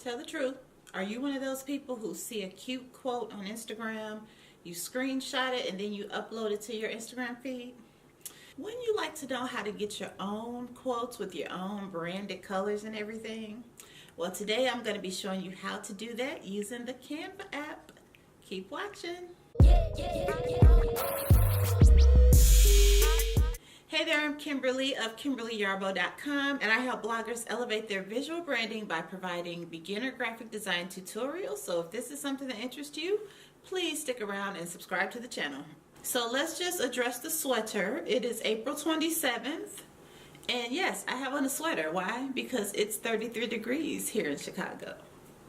Tell the truth. Are you one of those people who see a cute quote on Instagram, you screenshot it, and then you upload it to your Instagram feed? Wouldn't you like to know how to get your own quotes with your own branded colors and everything? Well, today I'm going to be showing you how to do that using the Canva app. Keep watching. Hey there, I'm Kimberly of KimberlyYarbo.com, and I help bloggers elevate their visual branding by providing beginner graphic design tutorials. So if this is something that interests you, please stick around and subscribe to the channel. So let's just address the sweater. It is April 27th, and yes, I have on a sweater. Why? Because it's 33 degrees here in Chicago.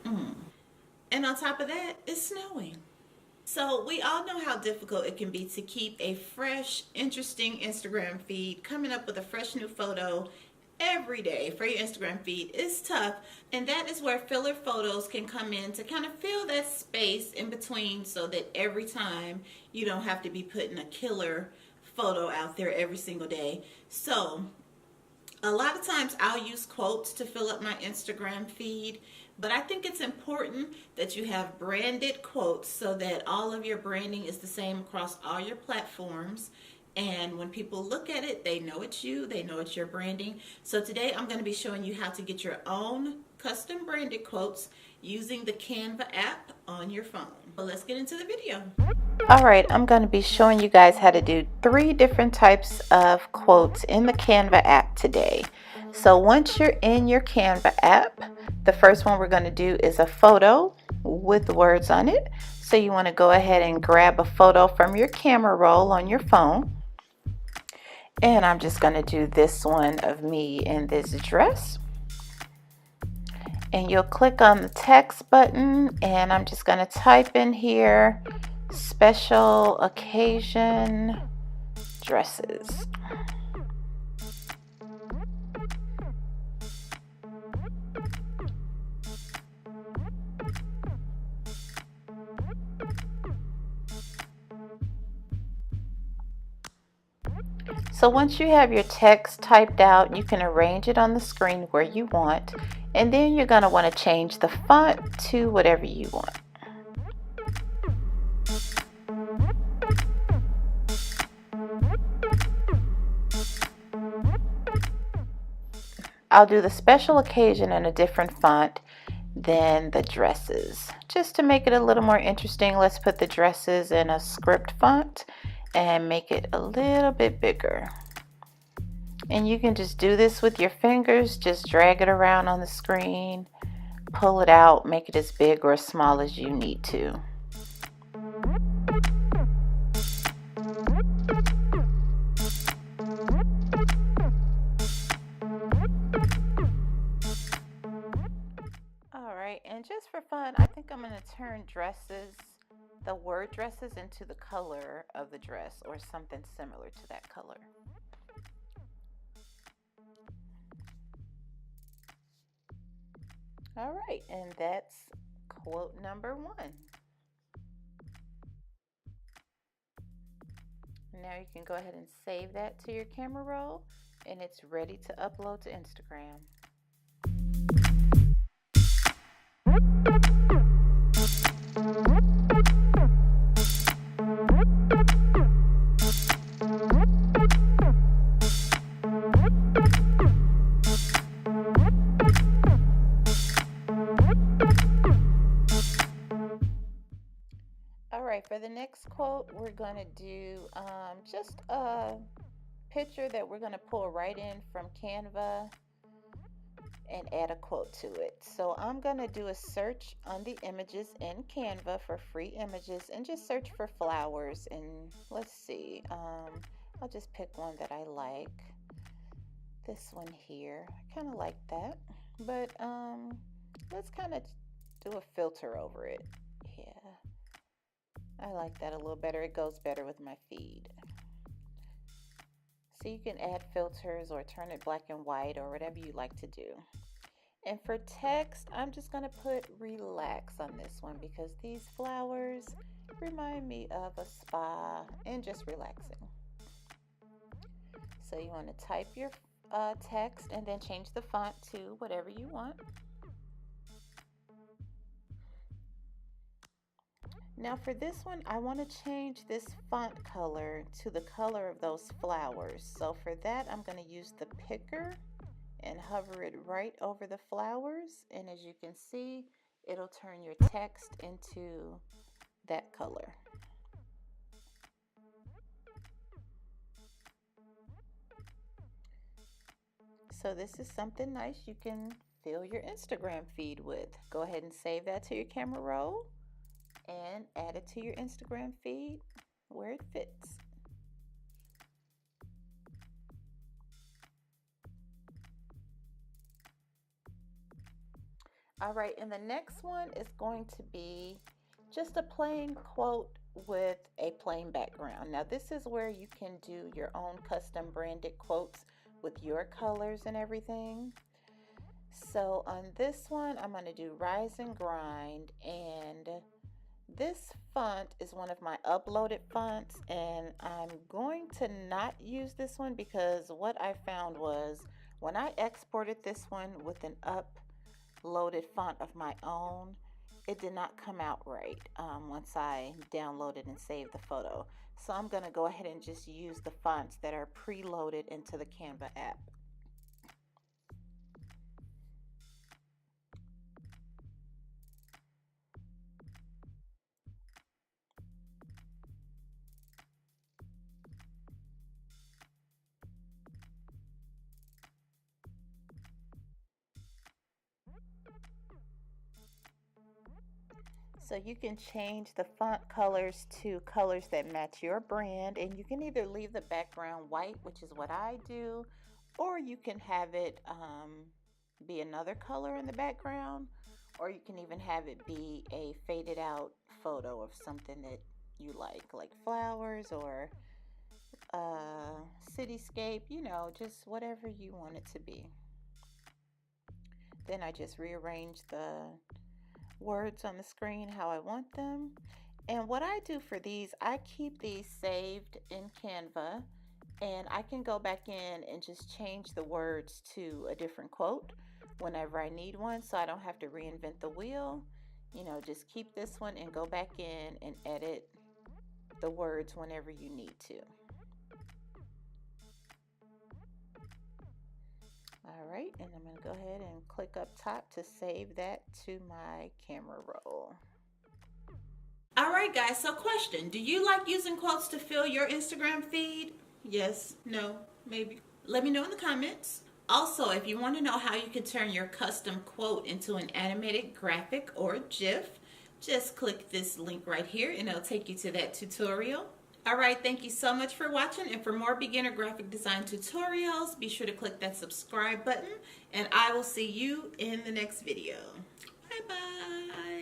And on top of that, it's snowing. So we all know how difficult it can be to keep a fresh, interesting Instagram feed. Coming up with a fresh new photo every day for your Instagram feed is tough, and that is where filler photos can come in to kind of fill that space in between, so that every time you don't have to be putting a killer photo out there every single day. So a lot of times I'll use quotes to fill up my Instagram feed, but I think it's important that you have branded quotes so that all of your branding is the same across all your platforms. And when people look at it, they know it's you, they know it's your branding. So today I'm going to be showing you how to get your own custom branded quotes using the Canva app on your phone. Well, let's get into the video. Alright, I'm going to be showing you guys how to do 3 different types of quotes in the Canva app today. So once you're in your Canva app, the first one we're going to do is a photo with words on it. So you want to go ahead and grab a photo from your camera roll on your phone. And I'm just going to do this one of me in this dress. And you'll click on the text button, and I'm just going to type in here, special occasion dresses. So once you have your text typed out, you can arrange it on the screen where you want, and then you're going to want to change the font to whatever you want. I'll do the special occasion in a different font than the dresses. Just to make it a little more interesting, let's put the dresses in a script font and make it a little bit bigger. And you can just do this with your fingers, just drag it around on the screen, pull it out, make it as big or as small as you need to. Alright, and just for fun, I think I'm going to turn dresses, the word dresses, into the color of the dress or something similar to that color. Alright, and that's quote number 1. Now you can go ahead and save that to your camera roll, and it's ready to upload to Instagram. Alright, for the next quote, we're going to do just a picture that we're going to pull right in from Canva and add a quote to it. So I'm going to do a search on the images in Canva for free images and just search for flowers. And let's see, I'll just pick one that I like. This one here, I kind of like that, but let's kind of do a filter over it. Yeah, I like that a little better. It goes better with my feed. So you can add filters or turn it black and white or whatever you like to do. And for text, I'm just going to put relax on this one because these flowers remind me of a spa and just relaxing. So you want to type your text and then change the font to whatever you want. Now for this one, I want to change this font color to the color of those flowers. So for that, I'm going to use the picker and hover it right over the flowers. And as you can see, it'll turn your text into that color. So this is something nice you can fill your Instagram feed with. Go ahead and save that to your camera roll and add it to your Instagram feed where it fits. All right, and the next one is going to be just a plain quote with a plain background. Now this is where you can do your own custom branded quotes with your colors and everything. So on this one, I'm going to do Rise and Grind, and this font is one of my uploaded fonts, and I'm going to not use this one because what I found was when I exported this one with an uploaded font of my own, it did not come out right once I downloaded and saved the photo. So I'm going to go ahead and just use the fonts that are preloaded into the Canva app. So you can change the font colors to colors that match your brand, and you can either leave the background white, which is what I do, or you can have it be another color in the background, or you can even have it be a faded out photo of something that you like flowers or cityscape, you know, just whatever you want it to be. Then I just rearrange the words on the screen how I want them. And what I do for these, I keep these saved in Canva, and I can go back in and just change the words to a different quote whenever I need one, so I don't have to reinvent the wheel. You know, just keep this one and go back in and edit the words whenever you need to. All right, and I'm going to go ahead and click up top to save that to my camera roll. All right, guys, so question. Do you like using quotes to fill your Instagram feed? Yes, no, maybe. Let me know in the comments. Also, if you want to know how you can turn your custom quote into an animated graphic or GIF, just click this link right here and it'll take you to that tutorial. All right, thank you so much for watching, and for more beginner graphic design tutorials, be sure to click that subscribe button, and I will see you in the next video. Bye-bye.